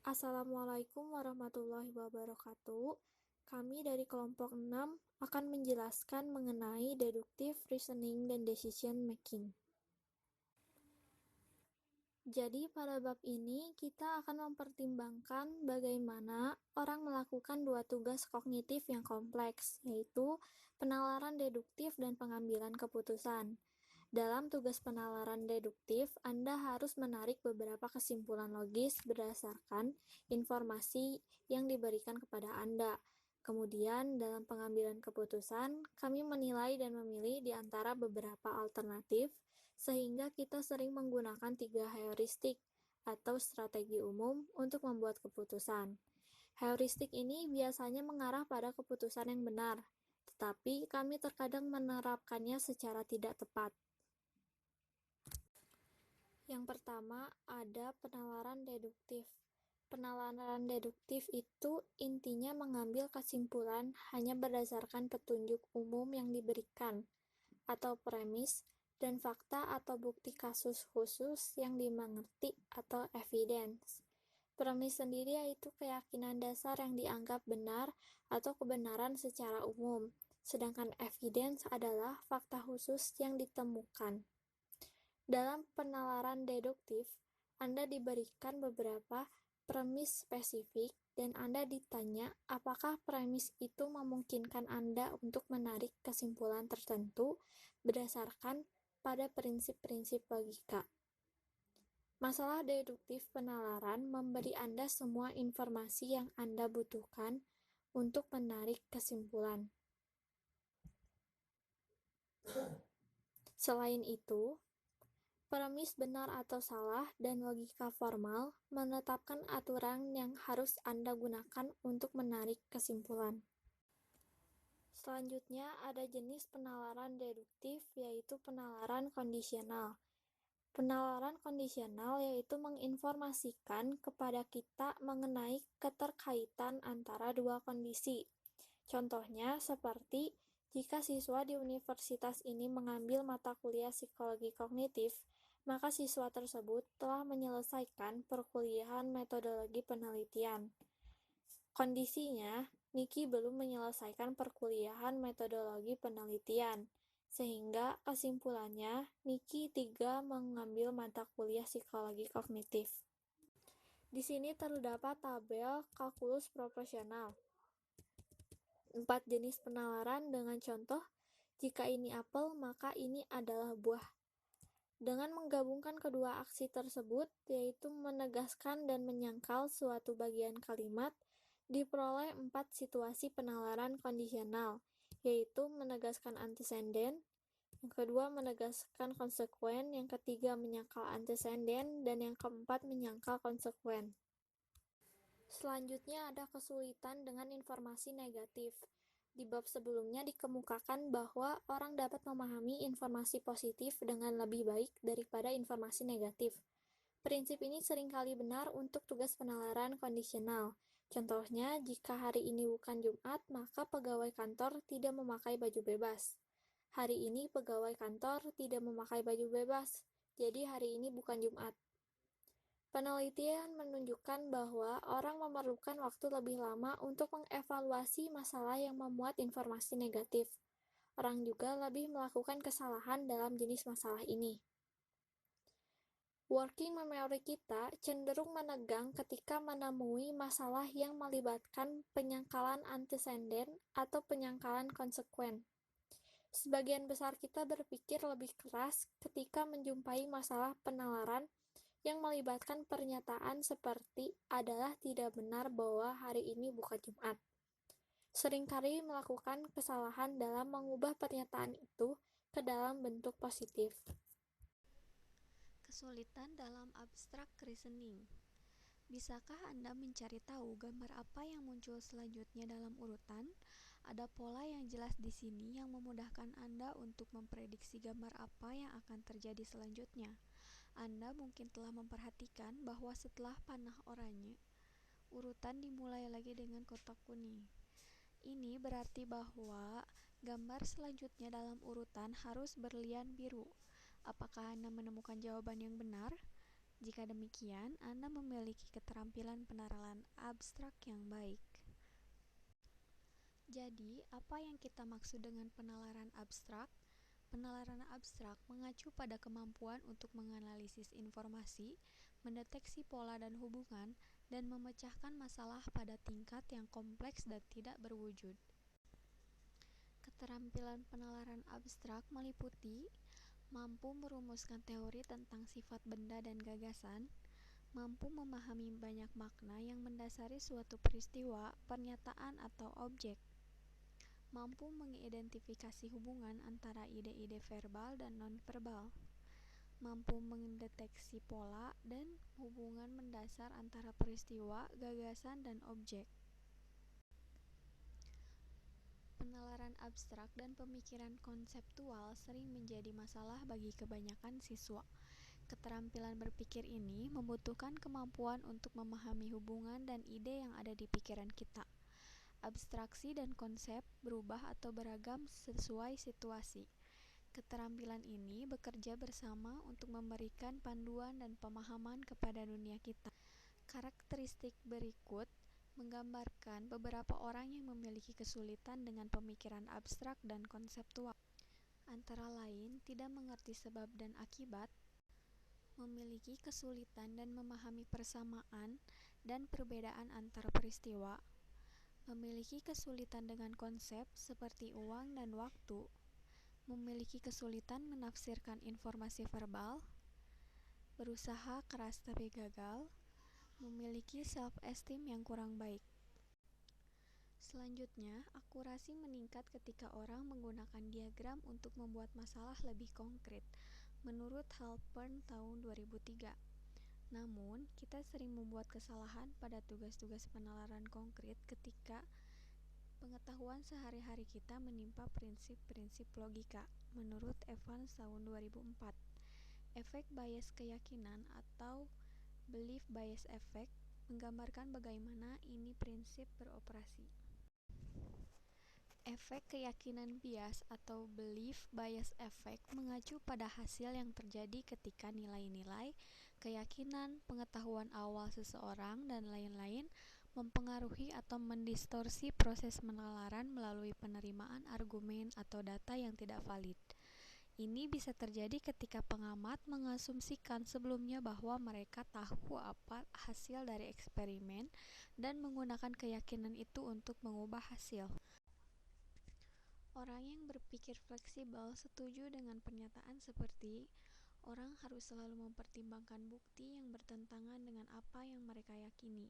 Assalamualaikum warahmatullahi wabarakatuh. Kami dari kelompok 6 akan menjelaskan mengenai deductive reasoning dan decision making. Jadi pada bab ini kita akan mempertimbangkan bagaimana orang melakukan dua tugas kognitif yang kompleks, yaitu penalaran deduktif dan pengambilan keputusan. Dalam tugas penalaran deduktif, Anda harus menarik beberapa kesimpulan logis berdasarkan informasi yang diberikan kepada Anda. Kemudian, dalam pengambilan keputusan, kami menilai dan memilih di antara beberapa alternatif, sehingga kita sering menggunakan 3 heuristik atau strategi umum untuk membuat keputusan. Heuristik ini biasanya mengarah pada keputusan yang benar, tetapi kami terkadang menerapkannya secara tidak tepat. Yang pertama, ada penalaran deduktif. Penalaran deduktif itu intinya mengambil kesimpulan hanya berdasarkan petunjuk umum yang diberikan, atau premis, dan fakta atau bukti kasus khusus yang dimengerti atau evidence. Premis sendiri yaitu keyakinan dasar yang dianggap benar atau kebenaran secara umum, sedangkan evidence adalah fakta khusus yang ditemukan. Dalam penalaran deduktif, Anda diberikan beberapa premis spesifik dan Anda ditanya apakah premis itu memungkinkan Anda untuk menarik kesimpulan tertentu berdasarkan pada prinsip-prinsip logika. Masalah deduktif penalaran memberi Anda semua informasi yang Anda butuhkan untuk menarik kesimpulan. Selain itu, premis benar atau salah dan logika formal menetapkan aturan yang harus Anda gunakan untuk menarik kesimpulan. Selanjutnya ada jenis penalaran deduktif, yaitu penalaran kondisional. Penalaran kondisional yaitu menginformasikan kepada kita mengenai keterkaitan antara dua kondisi. Contohnya seperti jika siswa di universitas ini mengambil mata kuliah psikologi kognitif, maka siswa tersebut telah menyelesaikan perkuliahan metodologi penelitian. Kondisinya, Niki belum menyelesaikan perkuliahan metodologi penelitian, sehingga kesimpulannya Niki 3 mengambil mata kuliah psikologi kognitif. Di sini terdapat tabel kalkulus proporsional. 4 jenis penalaran dengan contoh, jika ini apel, maka ini adalah buah. Dengan menggabungkan kedua aksi tersebut, yaitu menegaskan dan menyangkal suatu bagian kalimat, diperoleh 4 situasi penalaran kondisional, yaitu menegaskan anteseden, yang kedua menegaskan konsekuen, yang ketiga menyangkal anteseden, dan yang keempat menyangkal konsekuen. Selanjutnya ada kesulitan dengan informasi negatif. Di bab sebelumnya dikemukakan bahwa orang dapat memahami informasi positif dengan lebih baik daripada informasi negatif. Prinsip ini seringkali benar untuk tugas penalaran kondisional. Contohnya, jika hari ini bukan Jumat, maka pegawai kantor tidak memakai baju bebas. Hari ini pegawai kantor tidak memakai baju bebas, jadi hari ini bukan Jumat. Penelitian menunjukkan bahwa orang memerlukan waktu lebih lama untuk mengevaluasi masalah yang memuat informasi negatif. Orang juga lebih melakukan kesalahan dalam jenis masalah ini. Working memory kita cenderung menegang ketika menemui masalah yang melibatkan penyangkalan anteseden atau penyangkalan konsekuen. Sebagian besar kita berpikir lebih keras ketika menjumpai masalah penalaran yang melibatkan pernyataan seperti adalah tidak benar bahwa hari ini bukan Jumat. Seringkali melakukan kesalahan dalam mengubah pernyataan itu ke dalam bentuk positif. Kesulitan dalam abstract reasoning. Bisakah Anda mencari tahu gambar apa yang muncul selanjutnya dalam urutan? Ada pola yang jelas di sini yang memudahkan Anda untuk memprediksi gambar apa yang akan terjadi selanjutnya. Anda mungkin telah memperhatikan bahwa setelah panah oranye, urutan dimulai lagi dengan kotak kuning. Ini berarti bahwa gambar selanjutnya dalam urutan harus berlian biru. Apakah Anda menemukan jawaban yang benar? Jika demikian, Anda memiliki keterampilan peneralan abstrak yang baik. Jadi, apa yang kita maksud dengan penalaran abstrak? Penalaran abstrak mengacu pada kemampuan untuk menganalisis informasi, mendeteksi pola dan hubungan, dan memecahkan masalah pada tingkat yang kompleks dan tidak berwujud. Keterampilan penalaran abstrak meliputi mampu merumuskan teori tentang sifat benda dan gagasan, mampu memahami banyak makna yang mendasari suatu peristiwa, pernyataan, atau objek, mampu mengidentifikasi hubungan antara ide-ide verbal dan nonverbal, mampu mendeteksi pola dan hubungan mendasar antara peristiwa, gagasan, dan objek. Penalaran abstrak dan pemikiran konseptual sering menjadi masalah bagi kebanyakan siswa. Keterampilan berpikir ini membutuhkan kemampuan untuk memahami hubungan dan ide yang ada di pikiran kita. Abstraksi dan konsep berubah atau beragam sesuai situasi. Keterampilan ini bekerja bersama untuk memberikan panduan dan pemahaman kepada dunia kita. Karakteristik berikut menggambarkan beberapa orang yang memiliki kesulitan dengan pemikiran abstrak dan konseptual. Antara lain, tidak mengerti sebab dan akibat, memiliki kesulitan dan memahami persamaan dan perbedaan antar peristiwa, memiliki kesulitan dengan konsep seperti uang dan waktu, memiliki kesulitan menafsirkan informasi verbal, berusaha keras tapi gagal, memiliki self-esteem yang kurang baik. Selanjutnya, akurasi meningkat ketika orang menggunakan diagram untuk membuat masalah lebih konkret, menurut Halpern tahun 2003. Namun, kita sering membuat kesalahan pada tugas-tugas penalaran konkret ketika pengetahuan sehari-hari kita menimpa prinsip-prinsip logika, menurut Evans tahun 2004. Efek bias keyakinan atau belief bias effect menggambarkan bagaimana ini prinsip beroperasi. Efek keyakinan bias atau belief bias effect mengacu pada hasil yang terjadi ketika nilai-nilai, keyakinan, pengetahuan awal seseorang, dan lain-lain mempengaruhi atau mendistorsi proses penalaran melalui penerimaan argumen atau data yang tidak valid. Ini bisa terjadi ketika pengamat mengasumsikan sebelumnya bahwa mereka tahu apa hasil dari eksperimen dan menggunakan keyakinan itu untuk mengubah hasil. Orang yang berpikir fleksibel setuju dengan pernyataan seperti, orang harus selalu mempertimbangkan bukti yang bertentangan dengan apa yang mereka yakini.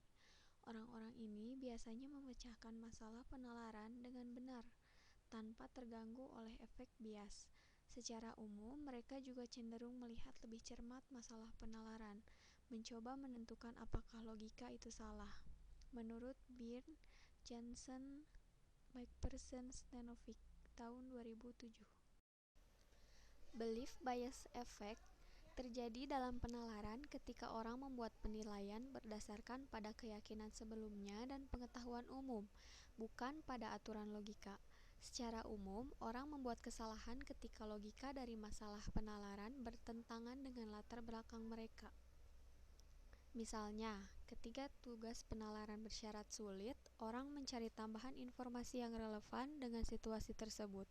Orang-orang ini biasanya memecahkan masalah penalaran dengan benar, tanpa terganggu oleh efek bias. Secara umum, mereka juga cenderung melihat lebih cermat masalah penalaran, mencoba menentukan apakah logika itu salah. Menurut Byrne, Johnson, McPherson, Stanovic, tahun 2007. Belief bias effect terjadi dalam penalaran ketika orang membuat penilaian berdasarkan pada keyakinan sebelumnya dan pengetahuan umum, bukan pada aturan logika. Secara umum, orang membuat kesalahan ketika logika dari masalah penalaran bertentangan dengan latar belakang mereka. Misalnya, ketika tugas penalaran bersyarat sulit, orang mencari tambahan informasi yang relevan dengan situasi tersebut.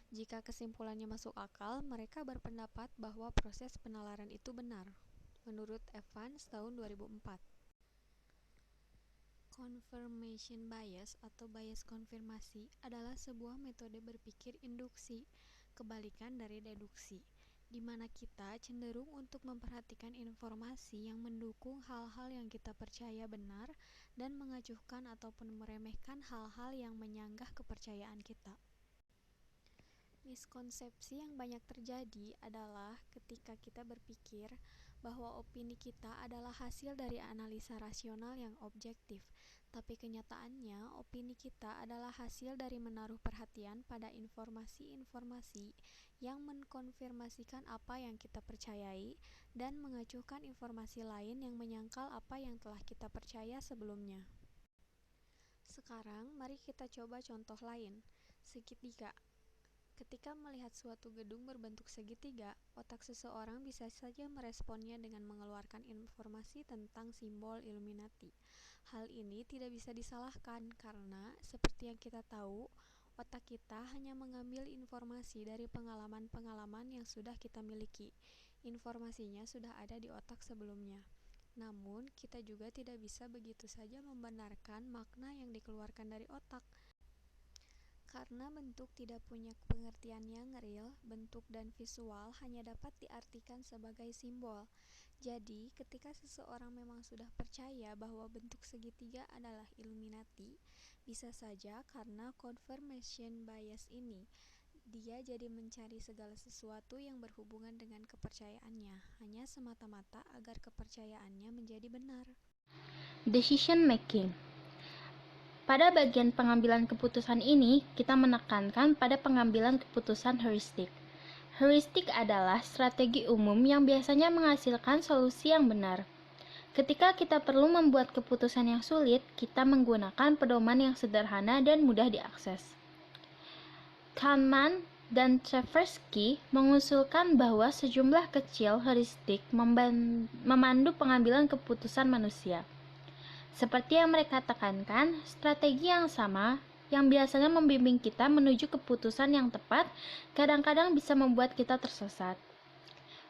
Jika kesimpulannya masuk akal, mereka berpendapat bahwa proses penalaran itu benar. Menurut Evans tahun 2004. Confirmation bias atau bias konfirmasi adalah sebuah metode berpikir induksi, kebalikan dari deduksi, di mana kita cenderung untuk memperhatikan informasi yang mendukung hal-hal yang kita percaya benar dan mengacuhkan ataupun meremehkan hal-hal yang menyanggah kepercayaan kita. Miskonsepsi yang banyak terjadi adalah ketika kita berpikir bahwa opini kita adalah hasil dari analisa rasional yang objektif, tapi kenyataannya opini kita adalah hasil dari menaruh perhatian pada informasi-informasi yang mengkonfirmasikan apa yang kita percayai dan mengacuhkan informasi lain yang menyangkal apa yang telah kita percaya sebelumnya. Sekarang, mari kita coba contoh lain. Segitiga. Ketika melihat suatu gedung berbentuk segitiga, otak seseorang bisa saja meresponnya dengan mengeluarkan informasi tentang simbol Illuminati. Hal ini tidak bisa disalahkan karena, seperti yang kita tahu, otak kita hanya mengambil informasi dari pengalaman-pengalaman yang sudah kita miliki. Informasinya sudah ada di otak sebelumnya. Namun, kita juga tidak bisa begitu saja membenarkan makna yang dikeluarkan dari otak. Karena bentuk tidak punya pengertian yang real, bentuk dan visual hanya dapat diartikan sebagai simbol. Jadi, ketika seseorang memang sudah percaya bahwa bentuk segitiga adalah Illuminati, bisa saja karena confirmation bias ini, dia jadi mencari segala sesuatu yang berhubungan dengan kepercayaannya, hanya semata-mata agar kepercayaannya menjadi benar. Decision making. Pada bagian pengambilan keputusan ini, kita menekankan pada pengambilan keputusan heuristik. Heuristik adalah strategi umum yang biasanya menghasilkan solusi yang benar. Ketika kita perlu membuat keputusan yang sulit, kita menggunakan pedoman yang sederhana dan mudah diakses. Kahneman dan Tversky mengusulkan bahwa sejumlah kecil heuristik memandu pengambilan keputusan manusia. Seperti yang mereka tekankan, strategi yang sama yang biasanya membimbing kita menuju keputusan yang tepat kadang-kadang bisa membuat kita tersesat.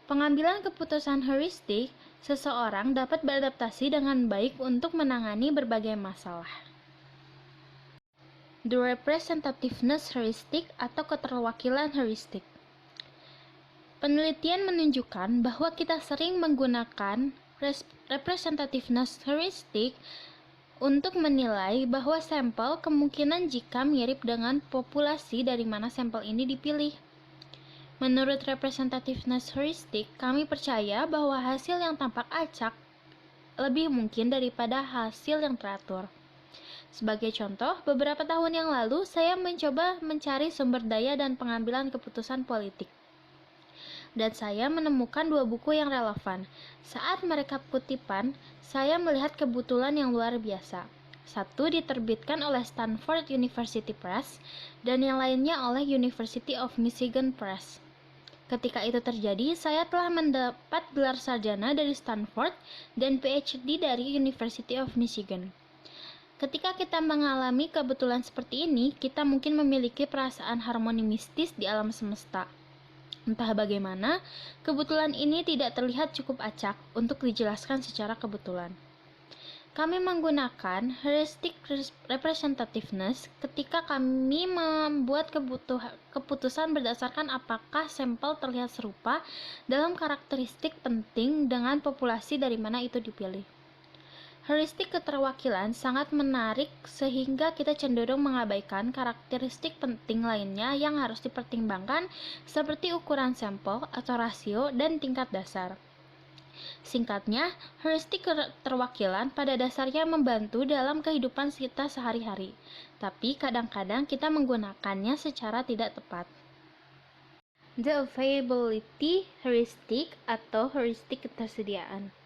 Pengambilan keputusan heuristik, seseorang dapat beradaptasi dengan baik untuk menangani berbagai masalah. The representativeness heuristic atau keterwakilan heuristik. Penelitian menunjukkan bahwa kita sering menggunakan representativeness heuristic untuk menilai bahwa sampel kemungkinan jika mirip dengan populasi dari mana sampel ini dipilih. Menurut representativeness heuristic, kami percaya bahwa hasil yang tampak acak lebih mungkin daripada hasil yang teratur. Sebagai contoh, beberapa tahun yang lalu saya mencoba mencari sumber daya dan pengambilan keputusan politik. Dan saya menemukan dua buku yang relevan. Saat mereka kutipan, saya melihat kebetulan yang luar biasa. Satu diterbitkan oleh Stanford University Press, dan yang lainnya oleh University of Michigan Press. Ketika itu terjadi, saya telah mendapat gelar sarjana dari Stanford dan PhD dari University of Michigan. Ketika kita mengalami kebetulan seperti ini, kita mungkin memiliki perasaan harmoni mistis di alam semesta. Entah bagaimana, kebetulan ini tidak terlihat cukup acak untuk dijelaskan secara kebetulan. Kami menggunakan heuristic representativeness ketika kami membuat keputusan berdasarkan apakah sampel terlihat serupa dalam karakteristik penting dengan populasi dari mana itu dipilih. Heuristik keterwakilan sangat menarik sehingga kita cenderung mengabaikan karakteristik penting lainnya yang harus dipertimbangkan seperti ukuran sampel atau rasio dan tingkat dasar. Singkatnya, heuristik keterwakilan pada dasarnya membantu dalam kehidupan kita sehari-hari, tapi kadang-kadang kita menggunakannya secara tidak tepat. The availability heuristic atau heuristik ketersediaan.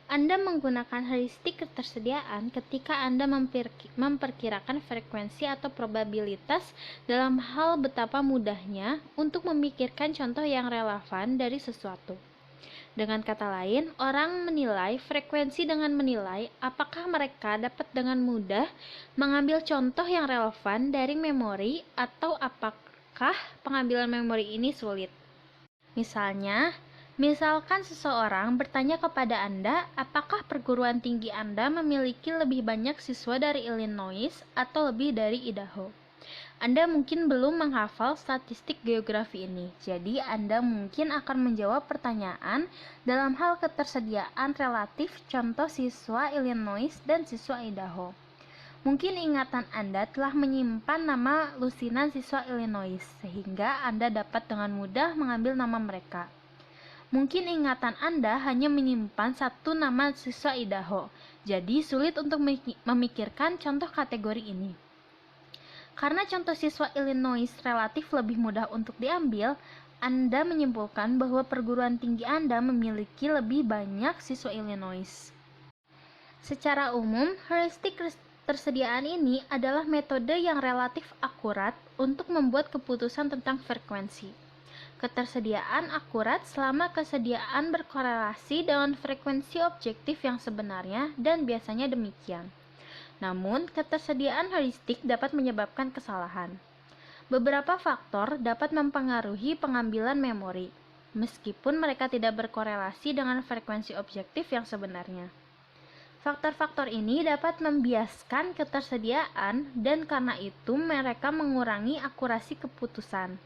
Anda menggunakan heuristik ketersediaan ketika Anda memperkirakan frekuensi atau probabilitas dalam hal betapa mudahnya untuk memikirkan contoh yang relevan dari sesuatu. Dengan kata lain, orang menilai frekuensi dengan menilai apakah mereka dapat dengan mudah mengambil contoh yang relevan dari memori atau apakah pengambilan memori ini sulit. Misalkan seseorang bertanya kepada Anda apakah perguruan tinggi Anda memiliki lebih banyak siswa dari Illinois atau lebih dari Idaho. Anda mungkin belum menghafal statistik geografi ini, jadi Anda mungkin akan menjawab pertanyaan dalam hal ketersediaan relatif contoh siswa Illinois dan siswa Idaho. Mungkin ingatan Anda telah menyimpan nama lusinan siswa Illinois, sehingga Anda dapat dengan mudah mengambil nama mereka. Mungkin ingatan Anda hanya menyimpan satu nama siswa Idaho, jadi sulit untuk memikirkan contoh kategori ini. Karena contoh siswa Illinois relatif lebih mudah untuk diambil, Anda menyimpulkan bahwa perguruan tinggi Anda memiliki lebih banyak siswa Illinois. Secara umum, heuristik ketersediaan ini adalah metode yang relatif akurat untuk membuat keputusan tentang frekuensi. Ketersediaan akurat selama kesediaan berkorelasi dengan frekuensi objektif yang sebenarnya dan biasanya demikian. Namun, ketersediaan heuristik dapat menyebabkan kesalahan. Beberapa faktor dapat mempengaruhi pengambilan memori, meskipun mereka tidak berkorelasi dengan frekuensi objektif yang sebenarnya. Faktor-faktor ini dapat membiaskan ketersediaan dan karena itu mereka mengurangi akurasi keputusan.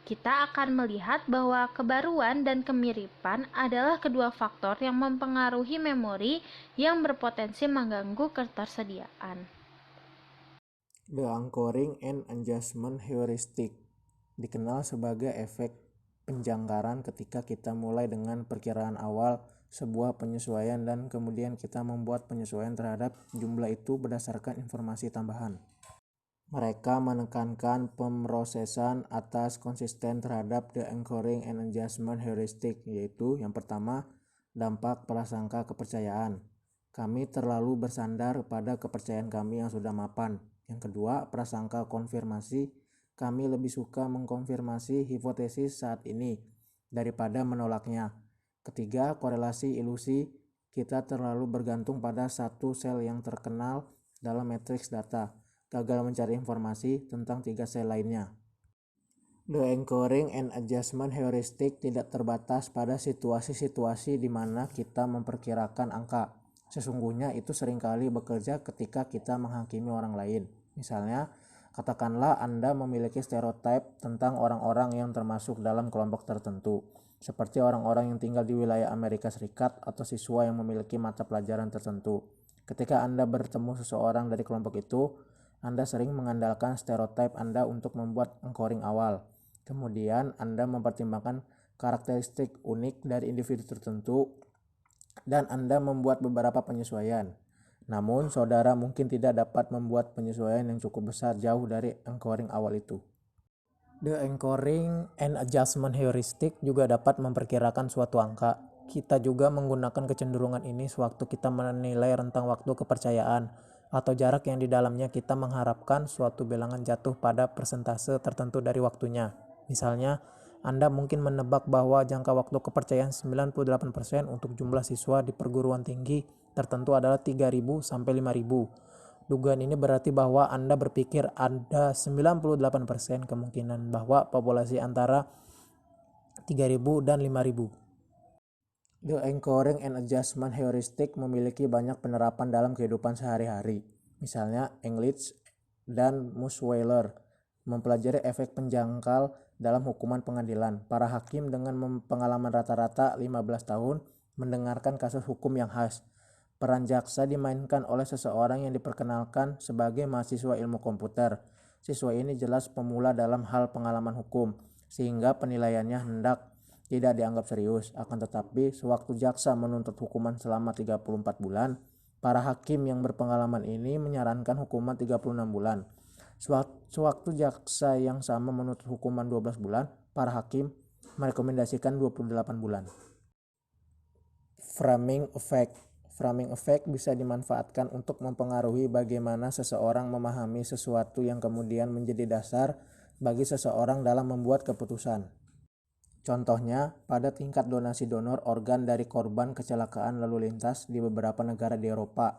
Kita akan melihat bahwa kebaruan dan kemiripan adalah kedua faktor yang mempengaruhi memori yang berpotensi mengganggu ketersediaan. The anchoring and adjustment heuristic dikenal sebagai efek penjangkaran ketika kita mulai dengan perkiraan awal sebuah penyesuaian dan kemudian kita membuat penyesuaian terhadap jumlah itu berdasarkan informasi tambahan. Mereka menekankan pemrosesan atas konsisten terhadap the anchoring and adjustment heuristic, yaitu yang pertama, dampak prasangka kepercayaan. Kami terlalu bersandar pada kepercayaan kami yang sudah mapan. Yang kedua, prasangka konfirmasi. Kami lebih suka mengkonfirmasi hipotesis saat ini daripada menolaknya. Ketiga, korelasi ilusi. Kita terlalu bergantung pada satu sel yang terkenal dalam matriks data, gagal mencari informasi tentang 3 sel lainnya. The anchoring and adjustment heuristic tidak terbatas pada situasi-situasi di mana kita memperkirakan angka. Sesungguhnya itu seringkali bekerja ketika kita menghakimi orang lain. Misalnya, katakanlah Anda memiliki stereotip tentang orang-orang yang termasuk dalam kelompok tertentu, seperti orang-orang yang tinggal di wilayah Amerika Serikat atau siswa yang memiliki mata pelajaran tertentu. Ketika Anda bertemu seseorang dari kelompok itu, Anda sering mengandalkan stereotip Anda untuk membuat anchoring awal. Kemudian Anda mempertimbangkan karakteristik unik dari individu tertentu dan Anda membuat beberapa penyesuaian. Namun, saudara mungkin tidak dapat membuat penyesuaian yang cukup besar jauh dari anchoring awal itu. The anchoring and adjustment heuristic juga dapat memperkirakan suatu angka. Kita juga menggunakan kecenderungan ini sewaktu kita menilai rentang waktu kepercayaan atau jarak yang di dalamnya kita mengharapkan suatu bilangan jatuh pada persentase tertentu dari waktunya. Misalnya, Anda mungkin menebak bahwa jangka waktu kepercayaan 98% untuk jumlah siswa di perguruan tinggi tertentu adalah 3.000 sampai 5.000. Dugaan ini berarti bahwa Anda berpikir ada 98% kemungkinan bahwa populasi antara 3.000 dan 5.000. The anchoring and adjustment heuristic memiliki banyak penerapan dalam kehidupan sehari-hari. Misalnya, English dan Musweiler mempelajari efek penjangkal dalam hukuman pengadilan. Para hakim dengan pengalaman rata-rata 15 tahun mendengarkan kasus hukum yang khas. Peran jaksa dimainkan oleh seseorang yang diperkenalkan sebagai mahasiswa ilmu komputer. Siswa ini jelas pemula dalam hal pengalaman hukum, sehingga penilaiannya hendak tidak dianggap serius. Akan tetapi, sewaktu jaksa menuntut hukuman selama 34 bulan, para hakim yang berpengalaman ini menyarankan hukuman 36 bulan. Sewaktu jaksa yang sama menuntut hukuman 12 bulan, para hakim merekomendasikan 28 bulan. Framing effect. Framing effect bisa dimanfaatkan untuk mempengaruhi bagaimana seseorang memahami sesuatu yang kemudian menjadi dasar bagi seseorang dalam membuat keputusan. Contohnya, pada tingkat donasi donor organ dari korban kecelakaan lalu lintas di beberapa negara di Eropa.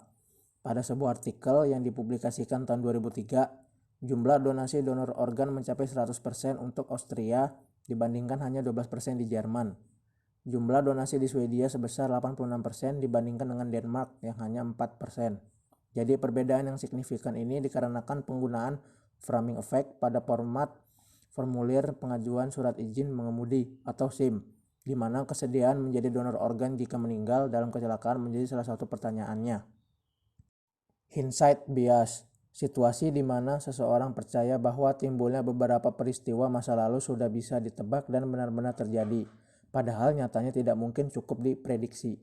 Pada sebuah artikel yang dipublikasikan tahun 2003, jumlah donasi donor organ mencapai 100% untuk Austria dibandingkan hanya 12% di Jerman. Jumlah donasi di Swedia sebesar 86% dibandingkan dengan Denmark yang hanya 4%. Jadi perbedaan yang signifikan ini dikarenakan penggunaan framing effect pada formulir pengajuan surat izin mengemudi atau SIM, di mana kesediaan menjadi donor organ jika meninggal dalam kecelakaan menjadi salah satu pertanyaannya. Hindsight bias, situasi di mana seseorang percaya bahwa timbulnya beberapa peristiwa masa lalu sudah bisa ditebak dan benar-benar terjadi, padahal nyatanya tidak mungkin cukup diprediksi.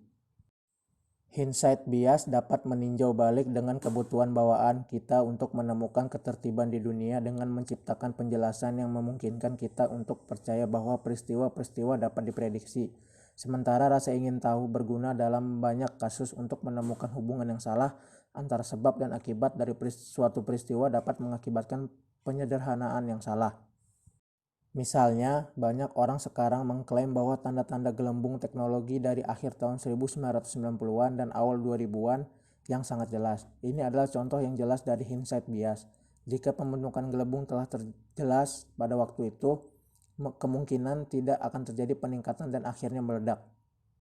Hindsight bias dapat meninjau balik dengan kebutuhan bawaan kita untuk menemukan ketertiban di dunia dengan menciptakan penjelasan yang memungkinkan kita untuk percaya bahwa peristiwa-peristiwa dapat diprediksi. Sementara rasa ingin tahu berguna dalam banyak kasus untuk menemukan hubungan yang salah antara sebab dan akibat dari suatu peristiwa dapat mengakibatkan penyederhanaan yang salah. Misalnya, banyak orang sekarang mengklaim bahwa tanda-tanda gelembung teknologi dari akhir tahun 1990-an dan awal 2000-an yang sangat jelas. Ini adalah contoh yang jelas dari hindsight bias. Jika pembentukan gelembung telah terjelas pada waktu itu, kemungkinan tidak akan terjadi peningkatan dan akhirnya meledak.